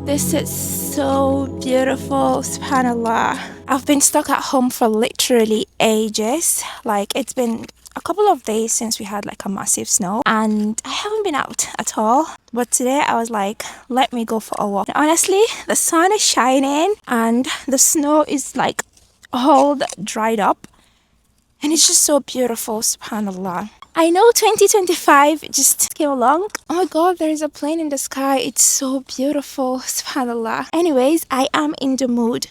This is so beautiful, subhanallah. I've been stuck at home for literally ages. Like, it's been a couple of days since we had like a massive snow and I haven't been out at all. But today I was like, let me go for a walk. And honestly, the sun is shining and the snow is like all dried up. And it's just so beautiful, subhanallah. I know 2025 just came along. Oh my god, there is a plane in the sky. It's so beautiful, subhanallah. Anyways, I am in the mood.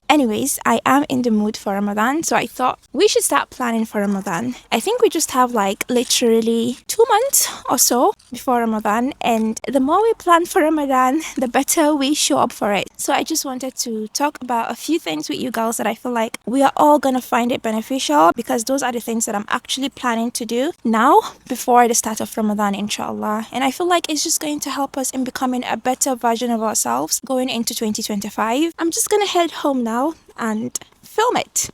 Anyways, I am in the mood for Ramadan, so I thought we should start planning for Ramadan. I think we just have like literally 2 months or so before Ramadan, and the more we plan for Ramadan, the better we show up for it. So I just wanted to talk about a few things with you girls that I feel like we are all gonna find it beneficial, because those are the things that I'm actually planning to do now before the start of Ramadan, inshallah. And I feel like it's just going to help us in becoming a better version of ourselves going into 2025. I'm just gonna head home now and film it.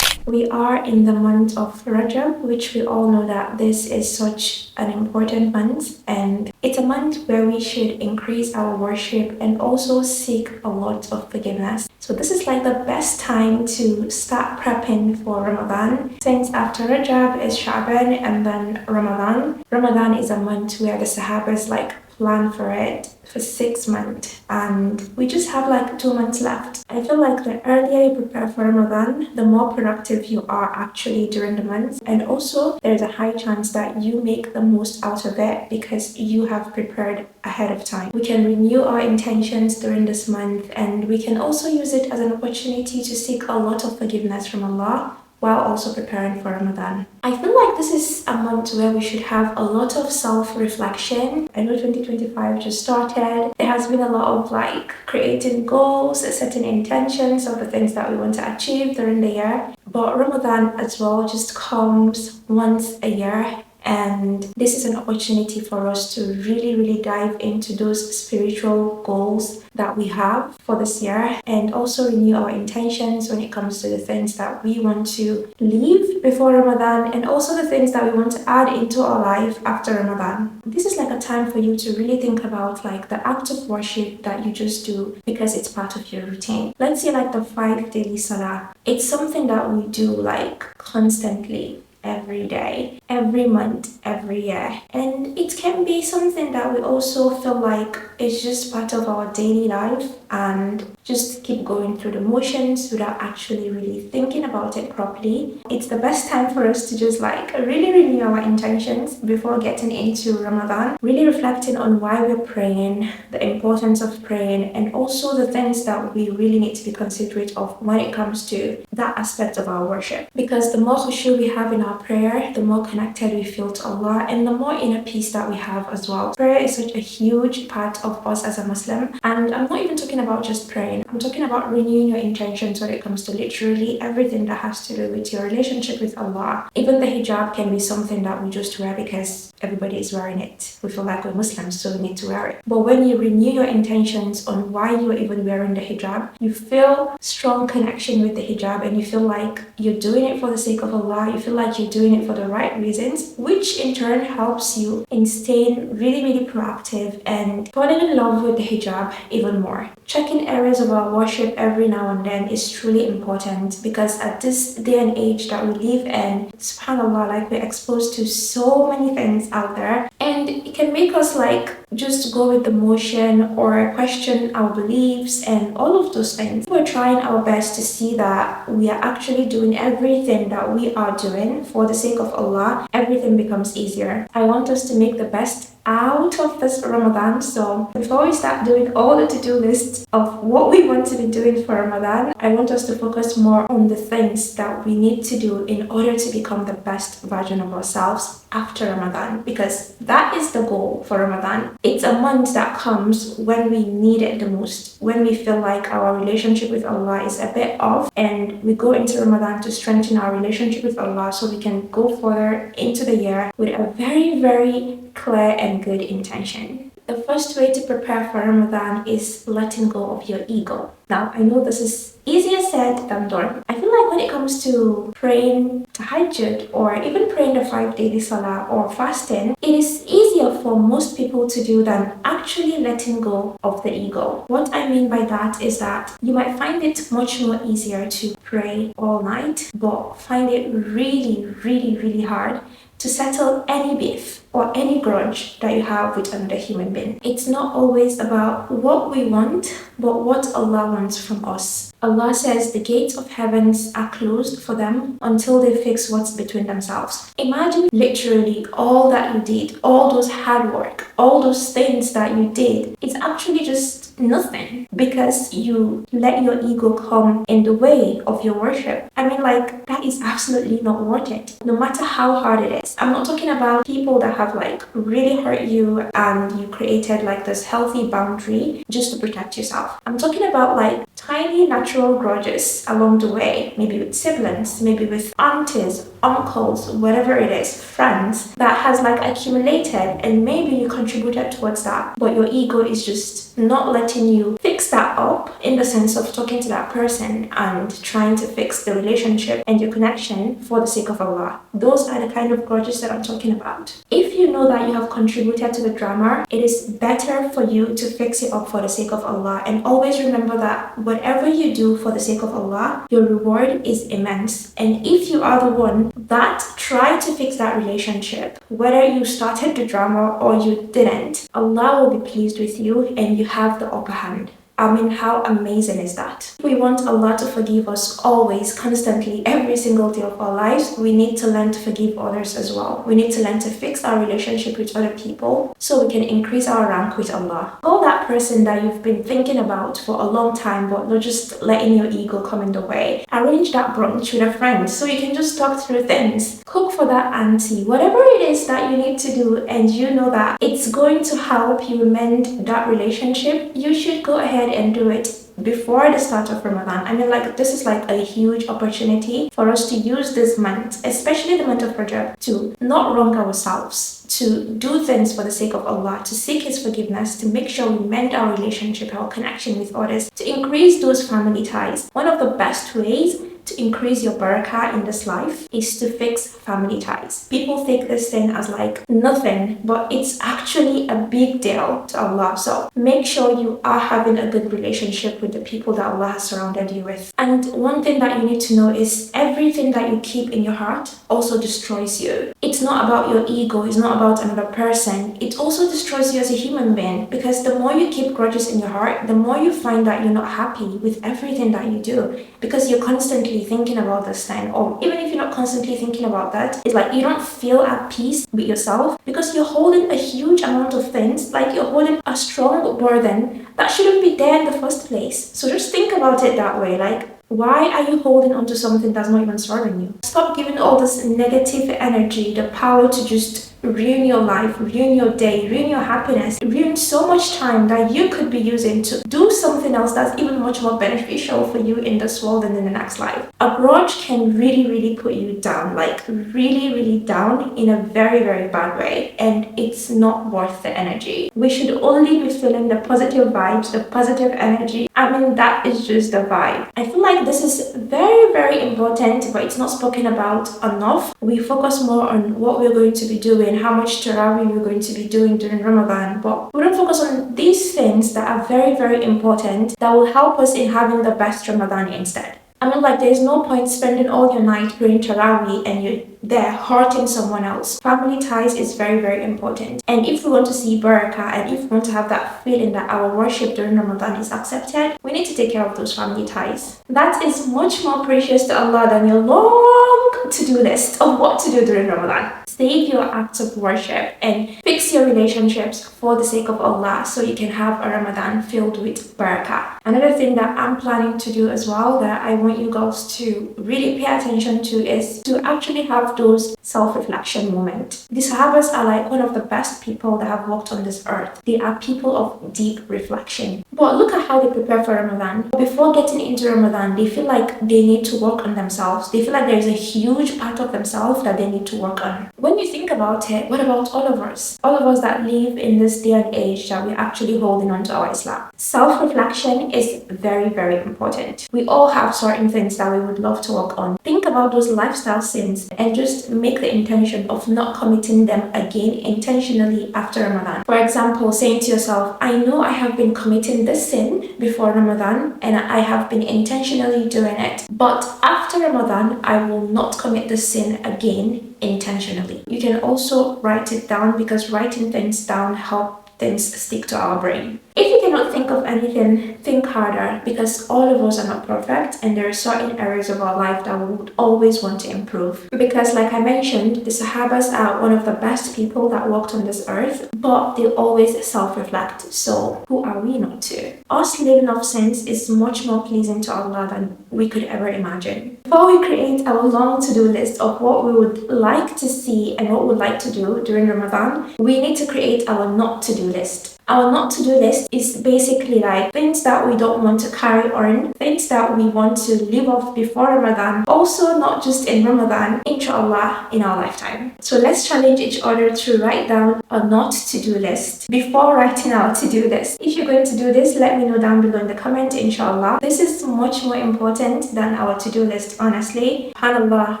We are in the month of Rajab, which we all know that this is such an important month, and it's a month where we should increase our worship and also seek a lot of forgiveness. So this is like the best time to start prepping for Ramadan, since after Rajab is Sha'ban and then Ramadan. Ramadan is a month where the Sahabas like plan for it for 6 months, and we just have like 2 months left. I feel like the earlier you prepare for Ramadan, the more productive you are actually during the month, and also there's a high chance that you make the most out of it because you have prepared ahead of time. We can renew our intentions during this month, and we can also use it as an opportunity to seek a lot of forgiveness from Allah while also preparing for Ramadan. I feel like this is a month where we should have a lot of self-reflection. I know 2025 just started. There has been a lot of like creating goals, setting intentions of the things that we want to achieve during the year. But Ramadan as well just comes once a year, and this is an opportunity for us to really dive into those spiritual goals that we have for this year, and also renew our intentions when it comes to the things that we want to leave before Ramadan, and also the things that we want to add into our life after Ramadan. This is like a time for you to really think about like the act of worship that you just do because it's part of your routine. Let's say like the 5 daily salah. It's something that we do like constantly, every day, every month, every year, and it can be something that we also feel like is just part of our daily life and just keep going through the motions without actually really thinking about it properly. It's the best time for us to just like really renew our intentions before getting into Ramadan, really reflecting on why we're praying, the importance of praying, and also the things that we really need to be considerate of when it comes to that aspect of our worship. Because the more khushu we have in our prayer, the more connected we feel to Allah, and the more inner peace that we have as well. Prayer is such a huge part of us as a Muslim, and I'm not even talking about just praying. I'm talking about renewing your intentions when it comes to literally everything that has to do with your relationship with Allah. Even the hijab can be something that we just wear because everybody is wearing it. We feel like we're Muslims, so we need to wear it. But when you renew your intentions on why you are even wearing the hijab, you feel strong connection with the hijab, and you feel like you're doing it for the sake of Allah. You feel like you're doing it for the right reasons, which in turn helps you in staying really proactive and falling in love with the hijab even more. Checking areas of our worship every now and then is truly important, because at this day and age that we live in, subhanallah, like we're exposed to so many things out there, and it can make us like just go with the motion or question our beliefs and all of those things. We're trying our best to see that we are actually doing everything that we are doing for the sake of Allah. Everything becomes easier. I want us to make the best out of this Ramadan. So before we start doing all the to-do lists of what we want to be doing for Ramadan, I want us to focus more on the things that we need to do in order to become the best version of ourselves after Ramadan, because that is the goal for Ramadan. It's a month that comes when we need it the most, when we feel like our relationship with Allah is a bit off, and we go into Ramadan to strengthen our relationship with Allah so we can go further into the year with a very clear and good intention. The first way to prepare for Ramadan is letting go of your ego. Now, I know this is easier said than done. I feel like when it comes to praying tahajjud or even praying the 5 daily salah or fasting, it is easier easier for most people to do than actually letting go of the ego. What I mean by that is that you might find it much more easier to pray all night, but find it really, really, really hard to settle any beef or any grudge that you have with another human being. It's not always about what we want, but what Allah wants from us. Allah says the gates of heavens are closed for them until they fix what's between themselves. Imagine literally all that you did, all those hard work, all those things that you did. It's actually just nothing because you let your ego come in the way of your worship. I mean, like, that is absolutely not worth it, no matter how hard it is. I'm not talking about people that have like really hurt you and you created like this healthy boundary just to protect yourself. I'm talking about like tiny natural grudges along the way, maybe with siblings, maybe with aunties, uncles, whatever it is, friends, that has like accumulated, and maybe you contributed towards that, but your ego is just not letting you fix that up, in the sense of talking to that person and trying to fix the relationship and your connection for the sake of Allah. Those are the kind of grudges that I'm talking about. If you know that you have contributed to the drama, it is better for you to fix it up for the sake of Allah, and always remember that whatever you do for the sake of Allah, your reward is immense. And if you are the one that tried to fix that relationship, whether you started the drama or you didn't, Allah will be pleased with you and you have the upper hand. I mean, how amazing is that? We want Allah to forgive us always, constantly, every single day of our lives. We need to learn to forgive others as well. We need to learn to fix our relationship with other people so we can increase our rank with Allah. Call that person that you've been thinking about for a long time, but not just letting your ego come in the way. Arrange that brunch with a friend so you can just talk through things. Cook for that auntie, whatever it is that you need to do, and you know that it's going to help you mend that relationship, you should go ahead and do it before the start of Ramadan. I mean, like, this is like a huge opportunity for us to use this month, especially the month of Rajab, to not wrong ourselves, to do things for the sake of Allah, to seek His forgiveness, to make sure we mend our relationship, our connection with others, to increase those family ties. One of the best ways to increase your barakah in this life is to fix family ties. People take this thing as like nothing, but it's actually a big deal to Allah. So make sure you are having a good relationship with the people that Allah has surrounded you with. And one thing that you need to know is everything that you keep in your heart also destroys you. It's not about your ego, it's not about another person. It also destroys you as a human being, because the more you keep grudges in your heart, the more you find that you're not happy with everything that you do, because you're constantly thinking about this thing. Or even if you're not constantly thinking about that, it's like you don't feel at peace with yourself because you're holding a huge amount of things, like you're holding a strong burden that shouldn't be there in the first place. So just think about it that way, like, why are you holding on to something that's not even serving you? Stop giving all this negative energy the power to just ruin your life, ruin your day, ruin your happiness, ruin so much time that you could be using to do something else that's even much more beneficial for you in this world and in the next life. A grudge can really, really put you down, like really, really down in a very, very bad way, and it's not worth the energy. We should only be feeling the positive vibes, the positive energy. I mean, that is just the vibe. I feel like this is very, very important, but it's not spoken about enough. We focus more on what we're going to be doing, how much tarawih we're going to be doing during Ramadan, but we don't focus on these things that are very, very important that will help us in having the best Ramadan instead. I mean, like, there's no point spending all your night praying tarawih and you're there hurting someone else. Family ties is very, very important. And if we want to see barakah, and if we want to have that feeling that our worship during Ramadan is accepted, we need to take care of those family ties. That is much more precious to Allah than your long to-do list of what to do during Ramadan. Save your acts of worship and fix your relationships for the sake of Allah so you can have a Ramadan filled with barakah. Another thing that I'm planning to do as well, that I want you girls to really pay attention to, is to actually have those self-reflection moments. The Sahabas are like one of the best people that have walked on this earth. They are people of deep reflection. But look at how they prepare for Ramadan. Before getting into Ramadan, they feel like they need to work on themselves. They feel like there's a huge part of themselves that they need to work on. When you think about it, what about all of us? All of us that live in this day and age that we're actually holding on to our Islam. Self-reflection is very, very important. We all have certain things that we would love to work on. Think about those lifestyle sins and just make the intention of not committing them again intentionally after Ramadan. For example, saying to yourself, I know I have been committing this sin before Ramadan and I have been intentionally doing it, but after Ramadan, I will not commit this sin again intentionally. You can also write it down, because writing things down helps things stick to our brain. If you cannot think of anything, think harder, because all of us are not perfect and there are certain areas of our life that we would always want to improve. Because like I mentioned, the Sahabas are one of the best people that walked on this earth, but they always self-reflect. So who are we not to? Us living off sins is much more pleasing to Allah than we could ever imagine. Before we create our long to-do list of what we would like to see and what we would like to do during Ramadan, we need to create our not to-do list. Our not to-do list is basically like things that we don't want to carry on, things that we want to leave off before Ramadan, also not just in Ramadan, inshallah, in our lifetime. So let's challenge each other to write down a not to-do list before writing our to-do list. If you're going to do this, let me know down below in the comment, inshallah. This is much more important than our to-do list, honestly. SubhanAllah,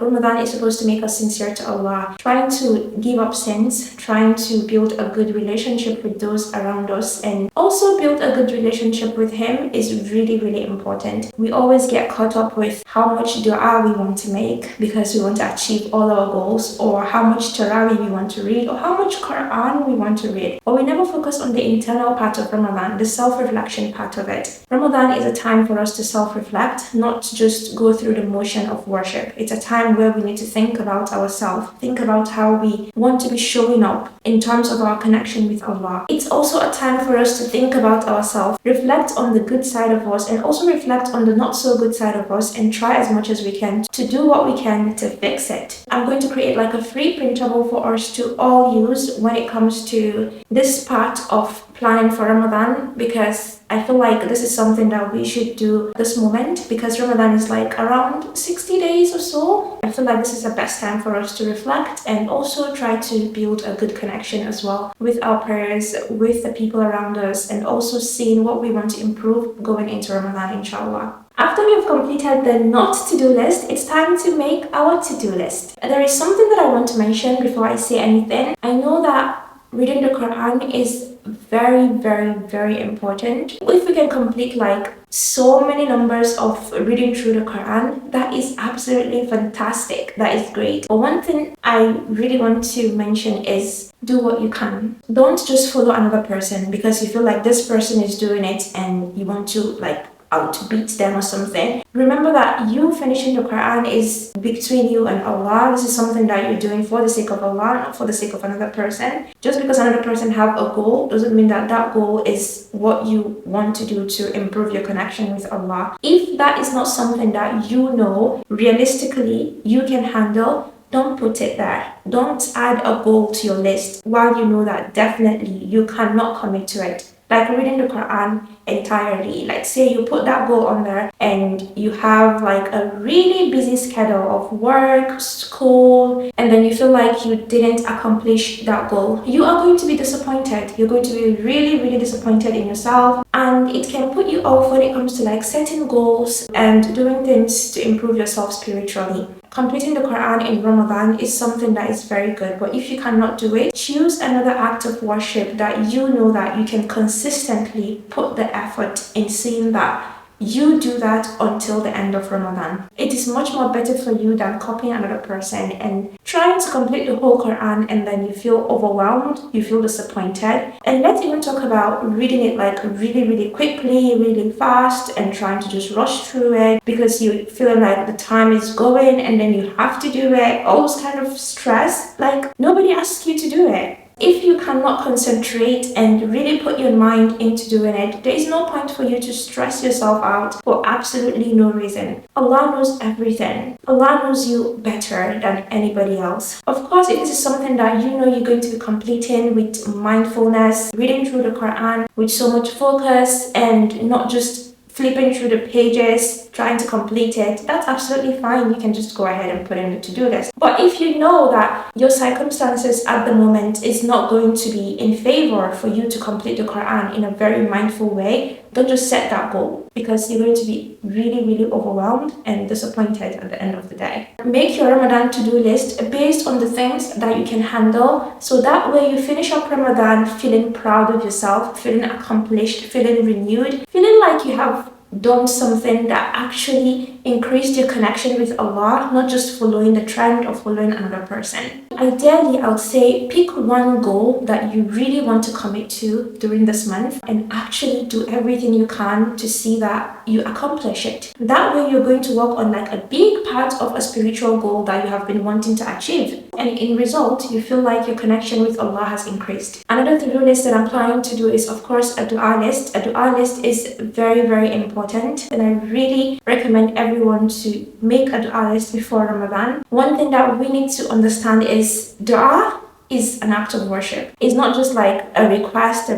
Ramadan is supposed to make us sincere to Allah, trying to give up sins, trying to build a good relationship with those around us, and also build a good relationship with Him is really important. We always get caught up with how much dua we want to make because we want to achieve all our goals, or how much tarawih we want to read, or how much Quran we want to read, but we never focus on the internal part of Ramadan, the self-reflection part of it. Ramadan is a time for us to self-reflect, not just go through the motion of worship. It's a time where we need to think about ourselves, think about how we want to be showing up in terms of our connection with Allah. It's also a time for us to think about ourselves, reflect on the good side of us, and also reflect on the not so good side of us, and try as much as we can to do what we can to fix it. I'm going to create like a free printable for us to all use when it comes to this part of planning for Ramadan, because I feel like this is something that we should do at this moment, because Ramadan is like around 60 days or so. I feel like this is the best time for us to reflect and also try to build a good connection as well with our prayers, with the people around us, and also seeing what we want to improve going into Ramadan, inshallah. After we have completed the not to-do list, it's time to make our to-do list. There is something that I want to mention before I say anything. I know that reading the Quran is very important. If we can complete like so many numbers of reading through the Quran, that is absolutely fantastic. That is great. But one thing I really want to mention is do what you can. Don't just follow another person because you feel like this person is doing it and you want to like outbeat them or something. Remember that you finishing the Quran is between you and Allah. This is something that you're doing for the sake of Allah, not for the sake of another person. Just because another person have a goal doesn't mean that that goal is what you want to do to improve your connection with Allah. If that is not something that you know realistically you can handle, don't put it there. Don't add a goal to your list while you know that definitely you cannot commit to it. Like reading the Quran entirely. Like say you put that goal on there and you have like a really busy schedule of work, school, and then you feel like you didn't accomplish that goal. You are going to be disappointed. You're going to be really disappointed in yourself, and it can put you off when it comes to like setting goals and doing things to improve yourself spiritually. Completing the Quran in Ramadan is something that is very good, but if you cannot do it, choose another act of worship that you know that you can consistently put the effort in seeing that you do that until the end of Ramadan. It is much more better for you than copying another person and trying to complete the whole Quran and then you feel overwhelmed, you feel disappointed. And let's even talk about reading it like really quickly, really fast, and trying to just rush through it because you feel like the time is going and then you have to do it. All those kind of stress, like nobody asks you to do it. If you cannot concentrate and really put your mind into doing it, there is no point for you to stress yourself out for absolutely no reason. Allah knows everything. Allah knows you better than anybody else. Of course, if this is something that you know you're going to be completing with mindfulness, reading through the Quran with so much focus and not just flipping through the pages, trying to complete it, that's absolutely fine. You can just go ahead and put in the to-do list. But if you know that your circumstances at the moment is not going to be in favor for you to complete the Quran in a very mindful way, Don't just set that goal, because you're going to be really overwhelmed and disappointed at the end of the day. Make your Ramadan to-do list based on the things that you can handle, so that way you finish up Ramadan feeling proud of yourself, feeling accomplished, feeling renewed, feeling like you have done something that actually increased your connection with Allah, not just following the trend or following another person. Ideally, I would say pick one goal that you really want to commit to during this month and actually do everything you can to see that you accomplish it. That way you're going to work on like a big part of a spiritual goal that you have been wanting to achieve, and in result you feel like your connection with Allah has increased. Another to-do list that I'm planning to do is of course a dua list. A dua list is very important, and I really recommend everyone to make a dua list before Ramadan. One thing that we need to understand is dua is an act of worship. It's not just like a request.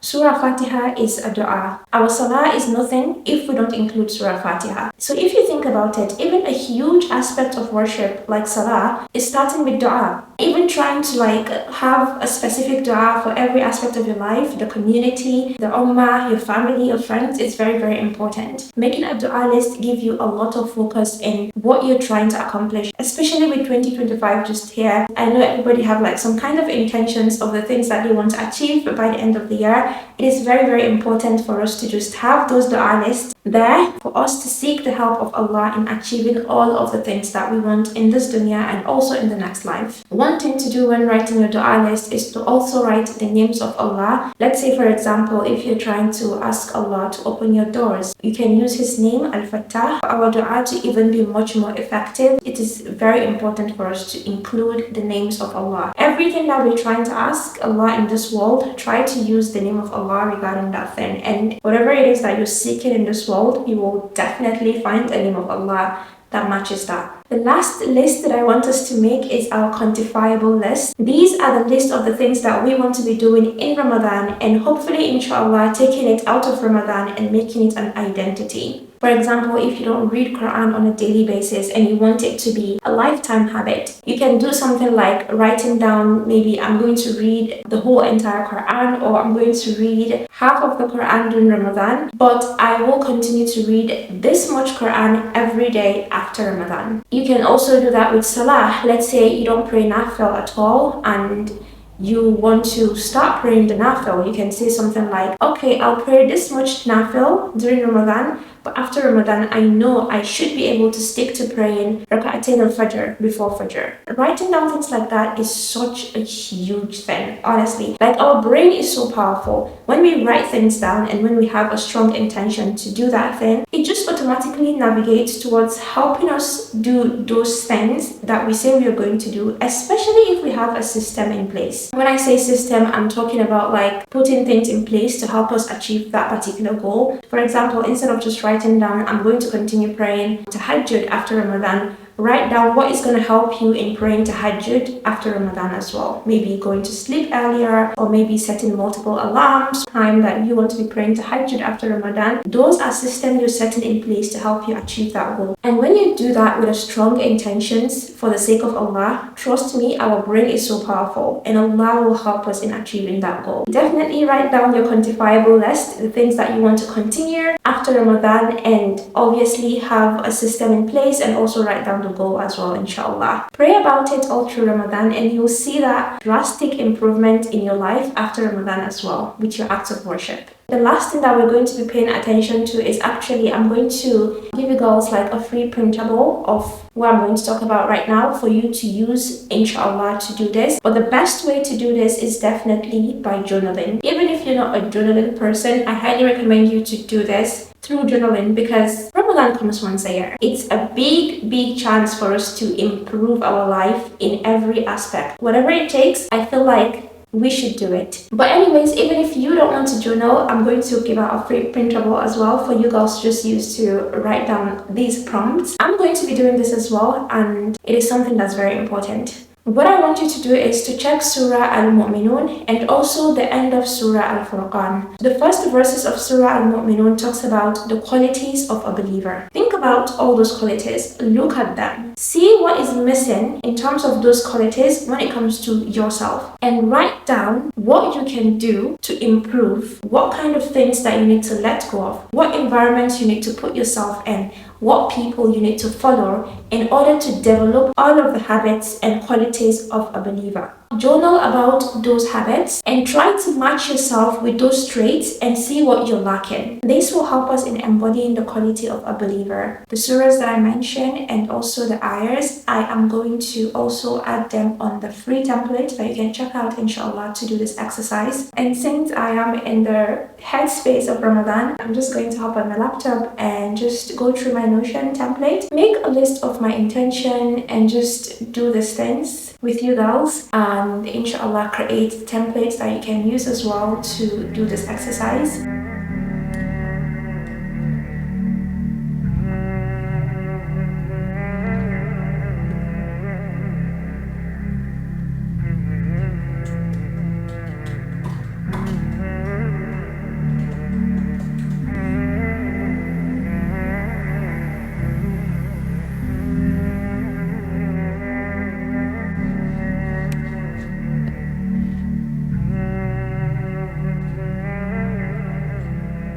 Surah Fatiha is a dua. Our salah is nothing if we don't include Surah Fatiha. So if you think about it, even a huge aspect of worship like salah is starting with dua. Even trying to like have a specific dua for every aspect of your life, the community, the ummah, your family, your friends, is very important. Making a dua list gives you a lot of focus in what you're trying to accomplish, especially with 2025 just here. I know everybody have like some kind of intentions of the things that they want to achieve by the end of the year. It is very important for us to just have those dua lists there for us to seek the help of Allah in achieving all of the things that we want in this dunya and also in the next life. One thing to do when writing your dua list is to also write the names of Allah. Let's say for example, if you're trying to ask Allah to open your doors, you can use His name Al-Fattah. For our dua to even be much more effective, it is very important for us to include the names of Allah. Everything that we're trying to ask Allah in this world, try to use the name of Allah regarding that thing, and whatever it is that you're seeking in this world, you will definitely find a name of Allah that matches that. The last list that I want us to make is our quantifiable list. These are the list of the things that we want to be doing in Ramadan, and hopefully inshallah taking it out of Ramadan and making it an identity. For example, if you don't read Quran on a daily basis and you want it to be a lifetime habit, you can do something like writing down, maybe I'm going to read the whole entire Quran, or I'm going to read half of the Quran during Ramadan, but I will continue to read this much Quran every day after Ramadan. You can also do that with Salah. Let's say you don't pray Nafil at all and you want to start praying the Nafil. You can say something like, okay, I'll pray this much Nafil during Ramadan, but after Ramadan, I know I should be able to stick to praying Rak'atain al-Fajr before Fajr. Writing down things like that is such a huge thing, honestly. Like, our brain is so powerful. When we write things down and when we have a strong intention to do that thing, it just automatically navigates towards helping us do those things that we say we are going to do, especially if we have a system in place. When I say system, I'm talking about like putting things in place to help us achieve that particular goal. For example, instead of just writing down, I'm going to continue praying tahajjud after Ramadan, write down what is going to help you in praying tahajjud after Ramadan as well. Maybe going to sleep earlier, or maybe setting multiple alarms, time that you want to be praying tahajjud after Ramadan. Those are systems you're setting in place to help you achieve that goal. And when you do that with a strong intentions for the sake of Allah, trust me, our brain is so powerful and Allah will help us in achieving that goal. Definitely write down your quantifiable list, the things that you want to continue after Ramadan, and obviously have a system in place, and also write down the goal as well, inshallah. Pray about it all through Ramadan and you'll see that drastic improvement in your life after Ramadan as well with your acts of worship. The last thing that we're going to be paying attention to is actually, I'm going to give you girls like a free printable of what I'm going to talk about right now for you to use, inshallah, to do this. But the best way to do this is definitely by journaling. Even if you're not a journaling person, I highly recommend you to do this through journaling, because Ramadan comes once a year. It's a big chance for us to improve our life in every aspect. Whatever it takes, I feel like we should do it. But anyways, even if you don't want to journal, I'm going to give out a free printable as well for you girls to just use to write down these prompts. I'm going to be doing this as well, and it is something that's very important. What I want you to do is to check Surah Al-Mu'minun and also the end of Surah Al-Furqan. The first verses of Surah Al-Mu'minun talks about the qualities of a believer. Think about all those qualities, look at them. See what is missing in terms of those qualities when it comes to yourself, and write down what you can do to improve, what kind of things that you need to let go of, what environments you need to put yourself in, what people you need to follow in order to develop all of the habits and qualities of a believer. Journal about those habits and try to match yourself with those traits and see what you're lacking. This will help us in embodying the quality of a believer. The surahs that I mentioned and also the ayahs, I am going to also add them on the free template that you can check out inshallah to do this exercise. And since I am in the headspace of Ramadan, I'm just going to hop on my laptop and just go through my Notion template, make a list of my intention and just do these things with you girls, and inshallah create templates that you can use as well to do this exercise.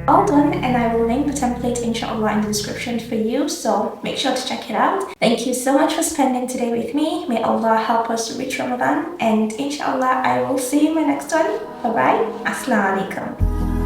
All done, and I will link the template inshallah in the description for you, so make sure to check it out. Thank you so much for spending today with me. May Allah help us reach Ramadan, and inshallah I will see you in my next one. Bye bye. Assalamualaikum.